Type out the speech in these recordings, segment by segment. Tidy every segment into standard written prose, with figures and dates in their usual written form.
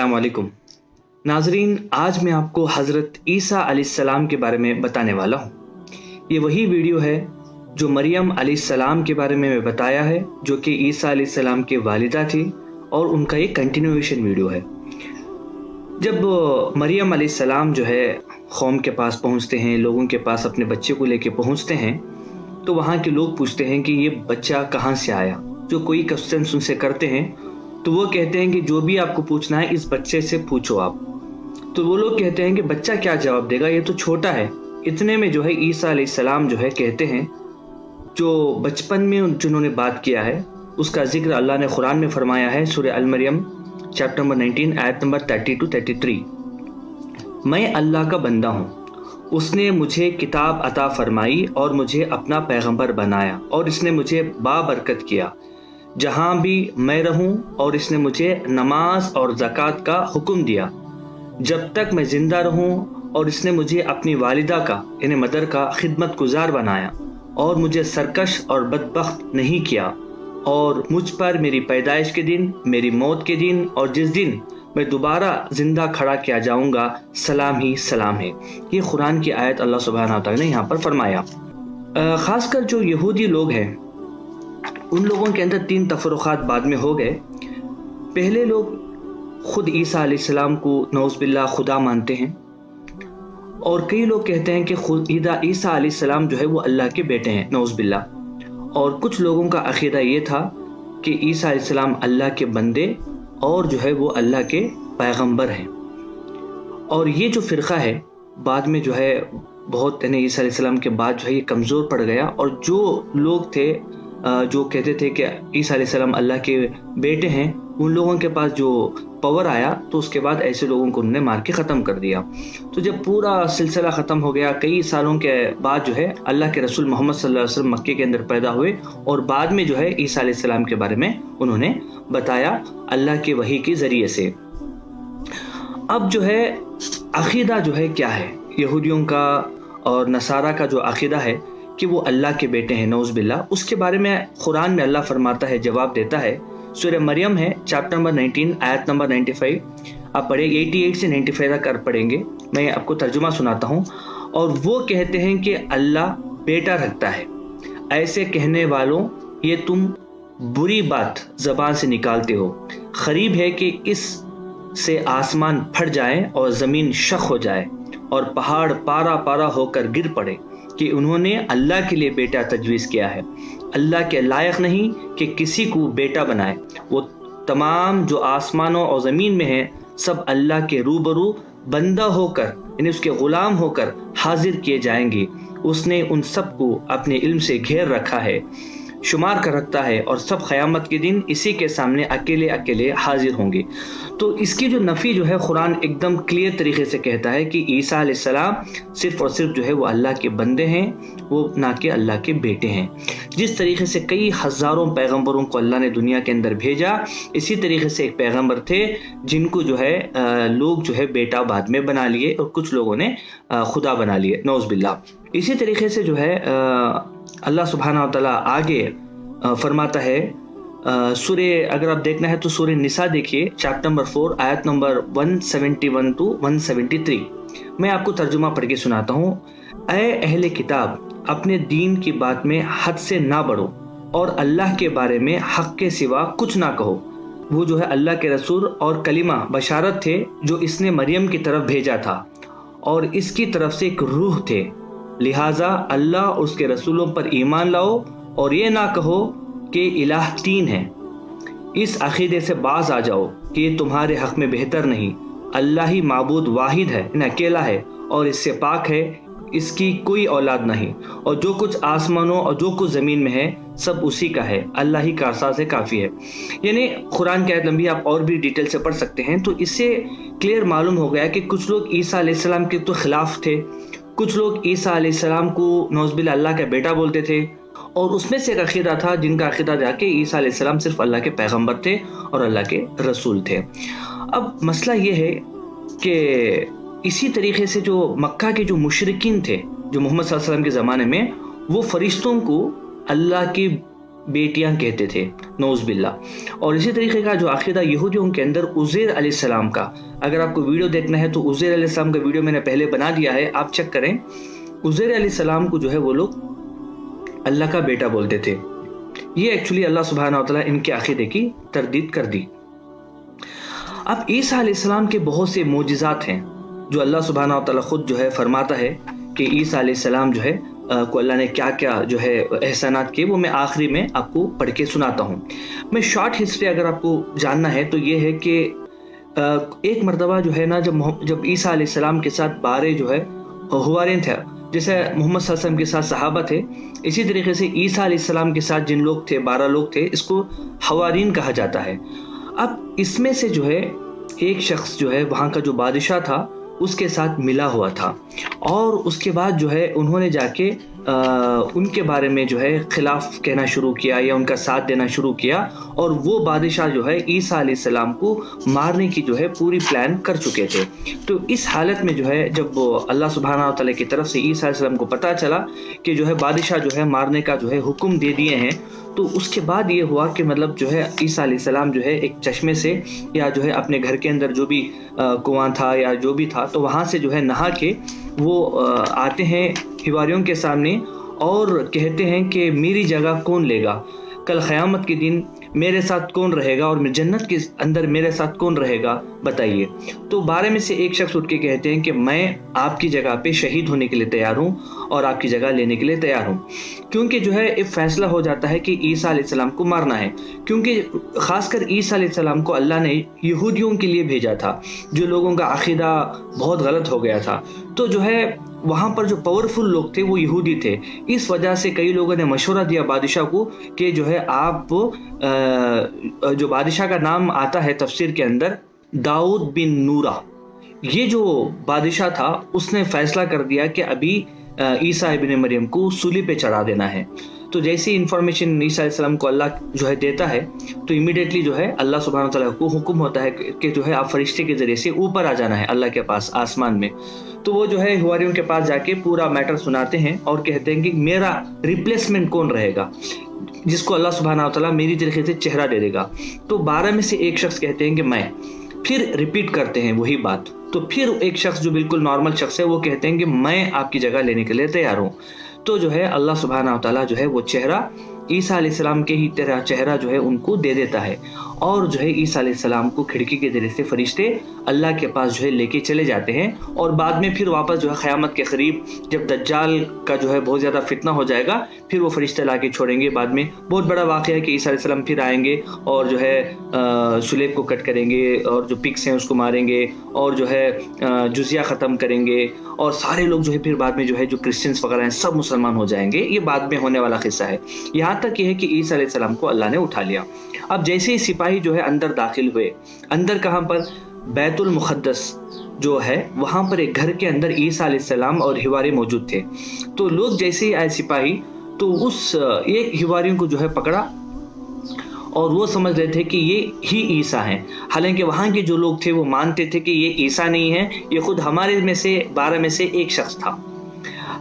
अस्सलाम वालेकुम नाजरीन, आज मैं आपको हज़रत ईसा अलैहिस्सलाम के बारे में बताने वाला हूँ। ये वही वीडियो है जो मरियम अलैहिस्सलाम के बारे में बताया है, जो कि ईसा अलैहिस्सलाम के वालिदा थी, और उनका एक कंटिन्यूएशन वीडियो है। जब मरियम अलैहिस्सलाम जो है कौम के पास पहुँचते हैं, लोगों के पास अपने बच्चे को लेके पहुँचते हैं, तो वहाँ के लोग पूछते हैं कि ये बच्चा कहाँ से आया। जो कोई क्वेश्चन उनसे करते हैं तो वो कहते हैं कि जो भी आपको पूछना है इस बच्चे से पूछो आप। तो वो लोग कहते हैं कि बच्चा क्या जवाब देगा, ये तो छोटा है। इतने में जो है ईसा अलैहिस्सलाम जो है कहते हैं, जो बचपन में जिन्होंने बात किया है उसका जिक्र अल्लाह ने कुरान में फरमाया है, सूरह अल मरियम चैप्टर नंबर 19 आयत नंबर 32-33। मैं अल्लाह का बंदा हूँ, उसने मुझे किताब अता फरमाई और मुझे अपना पैगंबर बनाया, और इसने मुझे बाबरकत किया जहाँ भी मैं रहूँ, और इसने मुझे नमाज और ज़कात का हुक्म दिया जब तक मैं ज़िंदा रहूँ, और इसने मुझे अपनी वालिदा का यानी मदर का खिदमत गुजार बनाया, और मुझे सरकश और बदबख्त नहीं किया, और मुझ पर मेरी पैदाइश के दिन, मेरी मौत के दिन, और जिस दिन मैं दोबारा ज़िंदा खड़ा किया जाऊँगा, सलाम ही सलाम है। ये कुरान की आयत अल्लाह सुब्हानहू व तआला ने यहाँ पर फरमाया। ख़ासकर जो यहूदी लोग हैं, उन लोगों के अंदर 3 तफरुक़ात बाद में हो गए। पहले लोग खुद ईसा अलैहिस्सलाम को नऊज़ बिल्लाह खुदा मानते हैं, और कई लोग कहते हैं कि खुद ईसा अलैहिस्सलाम जो है वो अल्लाह के बेटे हैं, नऊज़ बिल्लाह। और कुछ लोगों का अक़ीदा ये था कि ईसा अलैहिस्सलाम अल्लाह के बंदे और जो है वो अल्लाह के पैगंबर हैं। और ये जो फ़िरक़ा है बाद में जो है बहुत ईसा अलैहिस्सलाम के बाद जो है ये कमज़ोर पड़ गया, और जो लोग थे जो कहते थे कि ईसा अलैहिस्सलाम अल्लाह के बेटे हैं, उन लोगों के पास जो पावर आया तो उसके बाद ऐसे लोगों को उन्होंने मार के ख़त्म कर दिया। तो जब पूरा सिलसिला ख़त्म हो गया, कई सालों के बाद जो है अल्लाह के रसूल मोहम्मद सल्लल्लाहु अलैहि वसल्लम मक्के के अंदर पैदा हुए, और बाद में जो है ईसा अलैहिस्सलाम के बारे में उन्होंने बताया अल्लाह के वही के ज़रिए से। अब जो है अक़ीदा जो है क्या है यहूदियों का और नसारा का, जो अक़ीदा है कि वो अल्लाह के बेटे हैं, नऊज़ बिल्लाह, उसके बारे में कुरान में अल्लाह फरमाता है, जवाब देता है। सूरह मरियम है चैप्टर नंबर 19 आयत नंबर 95, आप पढ़े 88 से 95 तक कर पढ़ेंगे, मैं आपको तर्जुमा सुनाता हूँ। और वो कहते हैं कि अल्लाह बेटा रखता है। ऐसे कहने वालों, ये तुम बुरी बात ज़बान से निकालते हो। क़रीब है कि इस से आसमान फट जाए और ज़मीन शक हो जाए और पहाड़ पारा पारा होकर गिर पड़े कि उन्होंने अल्लाह के लिए बेटा तजवीज़ किया है। अल्लाह के लायक नहीं कि किसी को बेटा बनाए। वो तमाम जो आसमानों और ज़मीन में हैं, सब अल्लाह के रूबरू बंदा होकर यानी उसके ग़ुलाम होकर हाजिर किए जाएंगे। उसने उन सबको अपने इल्म से घेर रखा है, शुमार कर रखता है, और सब क़यामत के दिन इसी के सामने अकेले अकेले हाजिर होंगे। तो इसकी जो नफ़ी जो है कुरान एकदम क्लियर तरीके से कहता है कि ईसा अलैहिस्सलाम सिर्फ़ और सिर्फ जो है वो अल्लाह के बंदे हैं, वो ना कि अल्लाह के बेटे हैं। जिस तरीके से कई हज़ारों पैगंबरों को अल्लाह ने दुनिया के अंदर भेजा, इसी तरीके से एक पैगंबर थे जिनको जो है लोग जो है बेटा बाद में बना लिए, और कुछ लोगों ने खुदा बना लिए, नऊज़ बिल्लाह। इसी तरीके से जो है अल्लाह सुब्हानहू व तआला आगे फरमाता है, सूरह अगर आप देखना है तो सूरह निसा देखिए चैप्टर नंबर 4 आयत नंबर 171 to 173। मैं आपको तर्जुमा पढ़ के सुनाता हूँ। ऐ अहले किताब, अपने दीन की बात में हद से ना बढ़ो, और अल्लाह के बारे में हक़ के सिवा कुछ ना कहो। वो जो है अल्लाह के रसूल और कलिमा बशारत थे जो इसने मरियम की तरफ भेजा था, और इसकी तरफ से एक रूह थे। लिहाजा अल्लाह और उसके रसूलों पर ईमान लाओ, और ये ना कहो कि इलाह 3 है। इस अक़ीदे से बाज आ जाओ कि ये तुम्हारे हक़ में बेहतर नहीं। अल्लाह ही माबूद वाहिद है, अकेला है, और इससे पाक है, इसकी कोई औलाद नहीं, और जो कुछ आसमानों और जो कुछ ज़मीन में है सब उसी का है। अल्लाह ही कारसाज़ से काफ़ी है। यानी कुरान की आयत लंबी, आप और भी डिटेल से पढ़ सकते हैं। तो इससे क्लियर मालूम हो गया कि कुछ लोग ईसा अलैहिस्सलाम के तो ख़िलाफ़ थे, कुछ लोग ईसा अलैहिस्सलाम को नऊज़ बिल्लाह अल्लाह का बेटा बोलते थे, और उसमें से एक अक़ीदा था जिनका अक़ीदा था कि ईसा अलैहिस्सलाम सिर्फ अल्लाह के पैगंबर थे और अल्लाह के रसूल थे। अब मसला ये है कि इसी तरीके से जो मक्का के जो मुशरिकीन थे, जो मोहम्मद सल्लल्लाहु अलैहि वसल्लम के ज़माने में, वो फरिश्तों को अल्लाह की बेटियां कहते थे, नौज़ बिल्लाह। और इसी तरीके का जो अकीदा यहूदियों के अंदर उज़ैर अलैहिस्सलाम का, अगर आपको वीडियो देखना है तो उज़ैर अलैहिस्सलाम का वीडियो मैंने पहले बना दिया है, आप चेक करें। उज़ैर अलैहिस्सलाम को जो है वो लोग अल्लाह का बेटा बोलते थे। ये एक्चुअली अल्लाह सुब्हानहू व तआला इनके अकीदे की तरदीद कर दी। अब ईसा अलैहिस्सलाम के बहुत से मोजिज़ात हैं जो अल्लाह सुब्हानहू व तआला खुद जो है फरमाता है कि ईसा अलैहिस्सलाम जो है को अल्लाह ने क्या क्या जो है एहसानात किए, वो मैं आखिरी में आपको पढ़ के सुनाता हूँ। मैं शॉर्ट हिस्ट्री अगर आपको जानना है तो ये है कि एक मरतबा जो है ना, जब ईसा अलैहिस्सलाम के साथ 12 जो है हुवारिन थे, जैसे मोहम्मद सल्लल्लाहु अलैहि वसल्लम के साथ सहाबा थे, इसी तरीके से ईसा अलैहिस्सलाम के साथ जिन लोग थे 12 लोग थे, इसको हवारीन कहा जाता है। अब इसमें से जो है एक शख्स जो है वहाँ का जो बादशाह था उसके साथ मिला हुआ था, और उसके बाद जो है उन्होंने जाके उनके बारे में जो है खिलाफ कहना शुरू किया या उनका साथ देना शुरू किया, और वो बादशाह जो है ईसा अलैहिस्सलाम को मारने की जो है पूरी प्लान कर चुके थे। तो इस हालत में जो है जब अल्लाह सुब्हानहू व तआला की तरफ से ईसा अलैहिस्सलाम को पता चला कि जो है बादशाह जो है मारने का जो है हुक्म दे दिए हैं, तो उसके बाद ये हुआ कि मतलब जो है ईसा अलैहिस्सलाम जो है एक चश्मे से या जो है अपने घर के अंदर जो भी कुआं था या जो भी था, तो वहाँ से जो है नहा के वो आते हैं हिवारियों के सामने और कहते हैं कि मेरी जगह कौन लेगा, कल क़यामत के दिन मेरे साथ कौन रहेगा और जन्नत के अंदर मेरे साथ कौन रहेगा, बताइए। तो 12 में से एक शख्स उठ के कहते हैं कि मैं आपकी जगह पे शहीद होने के लिए तैयार हूँ और आपकी जगह लेने के लिए तैयार हूँ, क्योंकि जो है एक फ़ैसला हो जाता है कि ईसा अलैहिस्सलाम को मारना है, क्योंकि ख़ासकर ईसा अलैहिस्सलाम को अल्लाह ने यहूदियों के लिए भेजा था, जो लोगों का अक़ीदा बहुत गलत हो गया था। तो जो है वहाँ पर जो पावरफुल लोग थे वो यहूदी थे, इस वजह से कई लोगों ने मशवरा दिया बादशाह को कि जो है आप जो बादशाह का नाम आता है तफसीर के अंदर दाऊद बिन नूरा, ये जो बादशाह था उसने फैसला कर दिया कि अभी ईसा इब्न मरियम को सूली पे चढ़ा देना है। तो जैसी इंफॉर्मेशन ईसा अलैहिस्सलाम को अल्लाह जो है देता है, तो इमीडिएटली जो है अल्लाह सुब्हानहू व तआला को हुक्म होता है कि जो है आप फरिश्ते के ज़रिए से ऊपर आ जाना है अल्लाह के पास आसमान में। तो वो जो है हुवारियों के पास जाके पूरा मैटर सुनाते हैं और कहते हैं कि मेरा रिप्लेसमेंट कौन रहेगा, जिसको अल्लाह सुब्हानहू व तआला मेरी तरीके से चेहरा दे देगा। तो 12 में से एक शख्स कहते हैं कि मैं, फिर रिपीट करते हैं वही बात। तो फिर एक शख्स जो बिल्कुल नॉर्मल शख्स है वो कहते हैं कि मैं आपकी जगह लेने के लिए तैयार हूँ। तो जो है अल्लाह सुब्हानहू व तआला जो है वो चेहरा ईसा अलैहिस्सलाम के ही तरह चेहरा जो है उनको दे देता है, और जो है ईसा अलैहिस्सलाम को खिड़की के ज़रिए से फरिश्ते अल्लाह के पास जो है लेके चले जाते हैं। और बाद में फिर वापस जो है क़यामत के करीब जब दज्जाल का जो है बहुत ज़्यादा फितना हो जाएगा, फिर वो फरिश्ते ला के छोड़ेंगे। बाद में बहुत बड़ा वाक़या है कि ईसा अलैहिस्सलाम फिर आएंगे और जो है सुलेब को कट करेंगे और जो पिग्स हैं उसको मारेंगे और जो है जुजिया ख़त्म करेंगे, और सारे लोग जो है फिर बाद में जो है जो क्रिश्चियंस वगैरह हैं सब मुसलमान हो जाएंगे। ये बाद में होने वाला किस्सा है। यहाँ तक ये है कि ईसा अलैहिस्सलाम को अल्लाह ने उठा लिया। अब जैसे ही सिपाही जो है अंदर दाखिल हुए, अंदर कहाँ पर, बैतुल मुक़द्दस जो है वहाँ पर एक घर के अंदर ईसा अलैहिस्सलाम और हिवारी मौजूद थे। तो लोग जैसे ही आए सिपाही, तो उस एक हिवारियों को जो है पकड़ा और वो समझ रहे थे कि ये ही ईसा हैं। हालांकि वहाँ के जो लोग थे वो मानते थे कि ये ईसा नहीं है, ये खुद हमारे में से 12 में से एक शख्स था।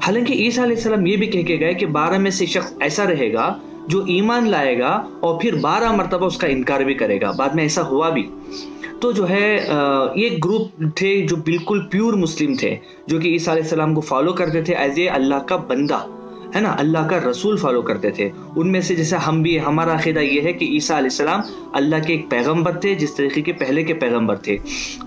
हालांकि ईसा अलैहिस्सलाम ये भी कह के गए कि 12 में से शख्स ऐसा रहेगा जो ईमान लाएगा और फिर 12 मरतबा उसका इनकार भी करेगा। बाद में ऐसा हुआ भी। तो जो है ये ग्रुप थे जो बिल्कुल प्योर मुस्लिम थे, जो कि ईसा अलैहिस्सलाम को फॉलो करते थे एज ए अल्लाह का बंदा, है ना, अल्लाह का रसूल फॉलो करते थे। उनमें से जैसे हम भी, हमारा अक़ीदा ये है कि ईसा अलैहिस्सलाम अल्लाह के एक पैगंबर थे, जिस तरीके के पहले के पैगंबर थे,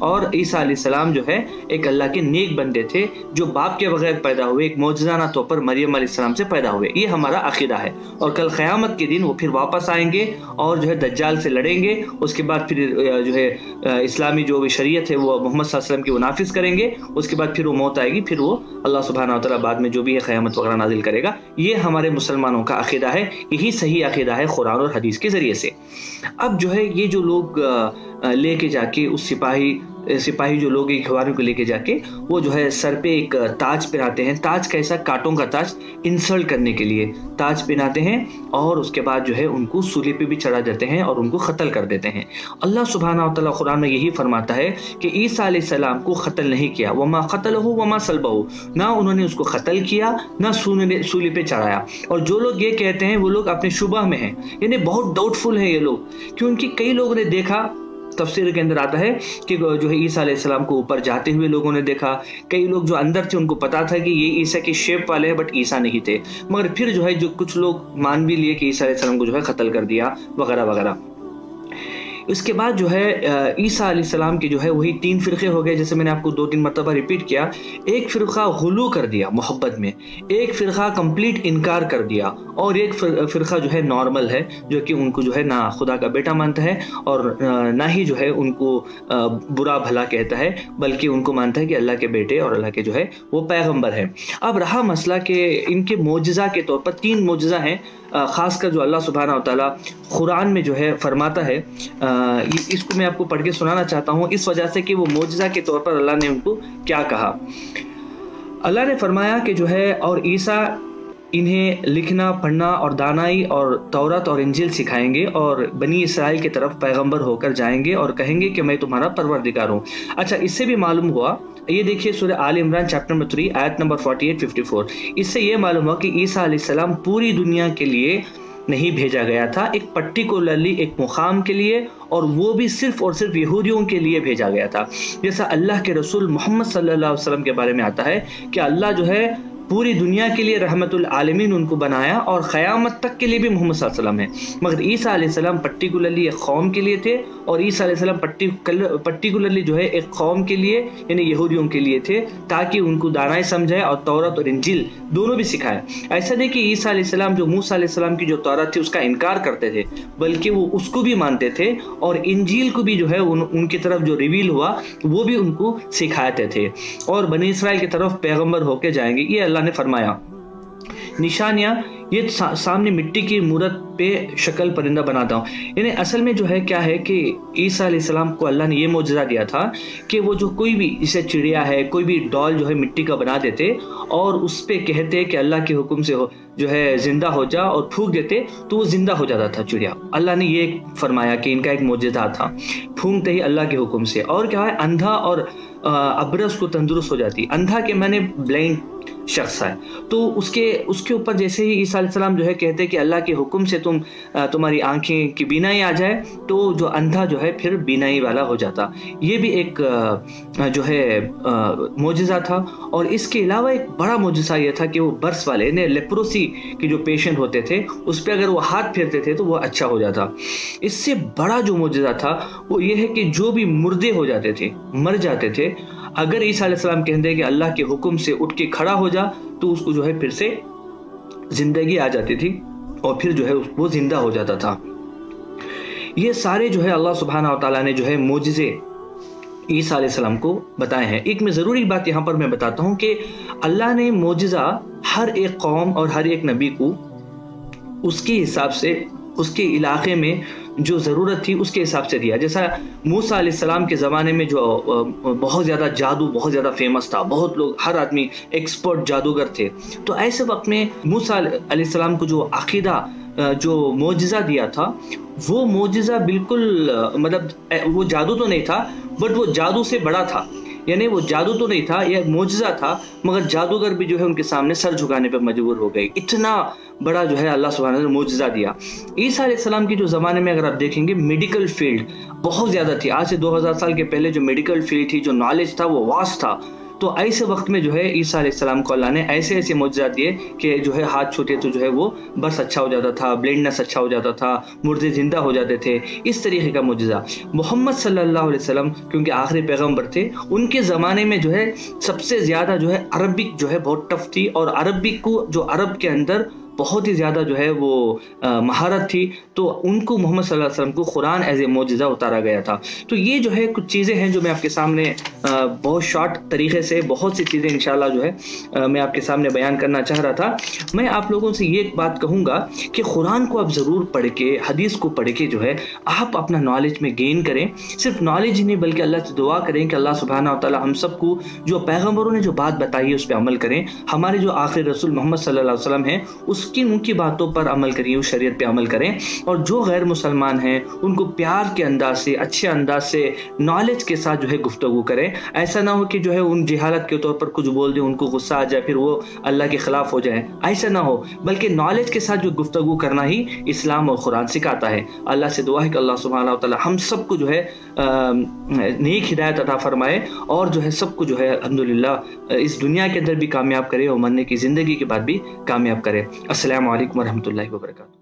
और ईसा अलैहिस्सलाम जो है एक अल्लाह के नेक बंदे थे जो बाप के बगैर पैदा हुए, एक मौजज़ाना तौर पर मरियम अलैहिस्सलाम से पैदा हुए। ये हमारा अक़ीदा है। और कल क़यामत के दिन वो फिर वापस आएंगे और जो है दज्जाल से लड़ेंगे। उसके बाद फिर जो है इस्लामी जो भी शरीयत है वो मोहम्मद सल्लल्लाहु अलैहि वसल्लम की वो नाफिज़ करेंगे। उसके बाद फिर वो मौत आएगी, फिर वो अल्लाह सुब्हानहू व तआला बाद में जो भी है क़यामत वगैरह नाजिल करेगा। ये हमारे मुसलमानों का अक़ीदा है, यही सही अक़ीदा है कुरान और हदीस के ज़रिए से। अब जो है ये जो लोग लेके जाके उस सिपाही सिपाही जो लोग एक खिलाड़ियों को लेके जाके वो जो है सर पे एक ताज पहनाते हैं। ताज कैसा? कांटों का ताज, इंसल्ट करने के लिए ताज पहनाते हैं और उसके बाद जो है उनको सूली पे भी चढ़ा देते हैं और उनको कत्ल कर देते हैं। अल्लाह सुब्हानहू व तआला कुरान में यही फरमाता है कि ईसा अलैहिस्सलाम को कत्ल नहीं किया, वमा क़तलहू वमा सलबहू, ना उन्होंने उसको कत्ल किया ना सूली पे चढ़ाया। और जो लोग ये कहते हैं वो लोग अपने शुबह में हैं, यानी बहुत डाउटफुल है ये लोग, क्योंकि कई लोगों ने देखा, तफसीर के अंदर आता है कि जो है ईसा अलैहिस्सलाम को ऊपर जाते हुए लोगों ने देखा। कई लोग जो अंदर थे उनको पता था कि ये ईसा की शेप वाले हैं, बट ईसा नहीं थे, मगर फिर जो है जो कुछ लोग मान भी लिए कि ईसा अलैहिस्सलाम को जो है कत्ल कर दिया वगैरह वगैरह। इसके बाद जो है ईसा अलैहिस्सलाम के जो है वही 3 फ़िरक़े हो गए, जैसे मैंने आपको 2-3 मरतबा रिपीट किया। एक फ़िरक़ा गुलू कर दिया मोहब्बत में, एक फ़िरक़ा कंप्लीट इनकार कर दिया, और एक फ़िरक़ा जो है नॉर्मल है, जो कि उनको जो है ना खुदा का बेटा मानता है और ना ही जो है उनको बुरा भला कहता है, बल्कि उनको मानता है कि अल्लाह के बेटे और अल्लाह के जो है वो पैगम्बर है। अब रहा मसला कि इनके मोजज़ा के तौर पर 3 मोजज़ा हैं, ख़ासकर जो अल्लाह सुब्हानहू व तआला कुरान में जो है फरमाता है। इसको मैं आपको पढ़ के सुनाना चाहता हूँ, इस वजह से कि वो मोजज़ा के तौर पर अल्लाह ने उनको क्या कहा। अल्लाह ने फरमाया कि जो है और ईसा इन्हें लिखना, पढ़ना और दानाई और तौरात और इंजील सिखाएंगे और बनी इसराइल की तरफ पैगंबर होकर जाएंगे और कहेंगे कि मैं तुम्हारा परवरदिगार हूँ। अच्छा, इससे भी मालूम हुआ, ये देखिए सूरह आल इमरान चैप्टर नंबर 3 आयत नंबर 48-54, इससे ये मालूम हुआ कि ईसा अलैहिस्सलाम पूरी दुनिया के लिए नहीं भेजा गया था, एक पर्टिकुलरली एक मुकाम के लिए, और वो भी सिर्फ और सिर्फ यहूदियों के लिए भेजा गया था। जैसा अल्लाह के रसूल मोहम्मद सल्लल्लाहु अलैहि वसल्लम के बारे में आता है कि अल्लाह जो है पूरी दुनिया के लिए रहमतुल आलमीन उनको बनाया और क़यामत तक के लिए भी मोहम्मद सल्लल्लाहु अलैहि वसल्लम है। मगर ईसा अलैहिस्सलाम पर्टिकुलरली एक कौम के लिए थे, और ईसा अलैहिस्सलाम पर्टिकुलरली जो है एक कौम के लिए यानी यहूदियों के लिए थे, ताकि उनको दानाई समझाए और तौरात और इंजील दोनों भी सिखाए। ऐसा नहीं कि ईसा अलैहिस्सलाम जो मूसा अलैहिस्सलाम की जो तौरात थी उसका इनकार करते थे, बल्कि वो उसको भी मानते थे और इंजील को भी जो है उनकी तरफ जो रिवील हुआ वो भी उनको सिखाते थे, और बनी इसराइल की तरफ पैगंबर होके जाएंगे। ये अल्लाह ने फरमाया। निशानियां, ये सामने मिट्टी की मूरत पे शक्ल परिंदा बनाता हूँ, यानी असल में जो है क्या है कि ईसा अलैहिस्सलाम को अल्लाह ने ये मोजज़ा दिया था कि वो जो कोई भी जैसे चिड़िया है, कोई भी डॉल जो है मिट्टी का बना देते और उस पे कहते कि अल्लाह के हुक्म से हो जो है जिंदा हो जा, और फूंक देते तो वो जिंदा हो जाता था चिड़िया। अल्लाह ने ये फरमाया कि इनका एक मोजज़ा था, फूंकते ही अल्लाह के हुक्म से। और क्या है, अंधा और अबरस को तंदुरुस्त हो जाती। अंधा के माने ब्लाइंड शख्स है, तो उसके ऊपर जैसे ही ईसा अलैहिस्सलाम जो है कहते हैं कि अल्लाह के हुक्म से तुम्हारी आंखें की बीनाई आ जाए, तो जो अंधा जो है फिर बीनाई वाला हो जाता। ये भी एक जो है मोजज़ा था। और इसके अलावा एक बड़ा मोजज़ा ये था कि वो बर्स वाले ने लेप्रोसी के जो पेशेंट होते थे उस पर अगर वो हाथ फेरते थे तो वो अच्छा हो जाता। इससे बड़ा जो मोजज़ा था वो ये है कि जो भी मुर्दे हो जाते थे, मर जाते थे, अगर ईसा अलैहिस्सलाम कहते कि अल्लाह के हुक्म से उठ के खड़ा हो जा, तो उसको जो है फिर से जिंदगी आ जाती थी और फिर जो है वो जिंदा हो जाता था। ये सारे जो है अल्लाह सुब्हानहू व तआला ने जो है मोजज़े ईसा अलैहिस्सलाम को बताए हैं। एक मैं ज़रूरी बात यहाँ पर मैं बताता हूँ कि अल्लाह ने मोजज़ा हर एक कौम और हर एक नबी को उसके हिसाब से, उसके इलाके में जो ज़रूरत थी उसके हिसाब से दिया। जैसा मूसा अलैहिस्सलाम के ज़माने में जो बहुत ज़्यादा जादू बहुत ज़्यादा फेमस था, बहुत लोग, हर आदमी एक्सपर्ट जादूगर थे, तो ऐसे वक्त में मूसा अलैहिस्सलाम को जो अकीदा जो मोजज़ा दिया था वो मोजज़ा बिल्कुल मतलब वो जादू तो नहीं था, बट वो जादू से बड़ा था। यानी वो जादू तो नहीं था, यह मोजज़ा था, मगर जादूगर भी जो है उनके सामने सर झुकाने पर मजबूर हो गए। इतना बड़ा जो है अल्लाह सुब्हानहू ने मोजज़ा दिया। ईसा अलैहिस्सलाम की जो ज़माने में अगर आप देखेंगे मेडिकल फील्ड बहुत ज़्यादा थी। आज से 2000 साल के पहले जो मेडिकल फील्ड थी, जो नॉलेज था वो वास्ट था। तो ऐसे वक्त में जो है ईसा अलैहिस्सलाम को अल्लाह ने ऐसे ऐसे मोजज़ा दिए कि जो है हाथ छूते तो जो है वो बस अच्छा हो जाता था, ब्लाइंडनेस अच्छा हो जाता था, मुर्दे जिंदा हो जाते थे, इस तरीके का मोजज़ा। मोहम्मद सल्लल्लाहु अलैहि वसल्लम क्योंकि आखिरी पैगंबर थे, उनके ज़माने में जो है सबसे ज़्यादा जो है अरबिक जो है बहुत टफ थी, और अरबिक को जो अरब के अंदर बहुत ही ज़्यादा जो है वो महारत थी, तो उनको मोहम्मद सल्लल्लाहु अलैहि वसल्लम को कुरान एज ए मोजिज़ा उतारा गया था। तो ये जो है कुछ चीज़ें हैं जो मैं आपके सामने बहुत शॉर्ट तरीके से बहुत सी चीज़ें इंशाल्लाह जो है मैं आपके सामने बयान करना चाह रहा था। मैं आप लोगों से ये बात कहूँगा कि कुरान को आप ज़रूर पढ़ के, हदीस को पढ़ के जो है आप अपना नॉलेज में गेन करें। सिर्फ नॉलेज ही नहीं बल्कि अल्लाह से दुआ करें कि अल्लाह सुब्हानहू व तआला हम सबको जो पैगम्बरों ने जो बात बताई है उस पर अमल करें। हमारे जो आखिरी रसूल मोहम्मद सल्लल्लाहु अलैहि वसल्लम हैं उनकी बातों पर अमल करिए, उस शरीयत पे अमल करें। और जो गैर मुसलमान हैं उनको प्यार के अंदाज से, अच्छे अंदाज से, नॉलेज के साथ जो है गुफ्तगू करें। ऐसा ना हो कि जो है उन जिहालत के तौर पर कुछ बोल दें, उनको गुस्सा आ जाए, फिर वो अल्लाह के खिलाफ हो जाए, ऐसा ना हो। बल्कि नॉलेज के साथ जो गुफ्तगू करना ही इस्लाम और कुरान सिखाता है। अल्लाह से दुआ है कि अल्लाह सुब्हानहू व तआला हम सबको जो है नेक हिदायत अता फरमाए और जो है सबको जो है अल्हम्दुलिल्लाह इस दुनिया के अंदर भी कामयाब करे और मरने की ज़िंदगी के बाद भी कामयाब करे। अस्सलामु अलैकुम व रहमतुल्लाहि व बरकातहू।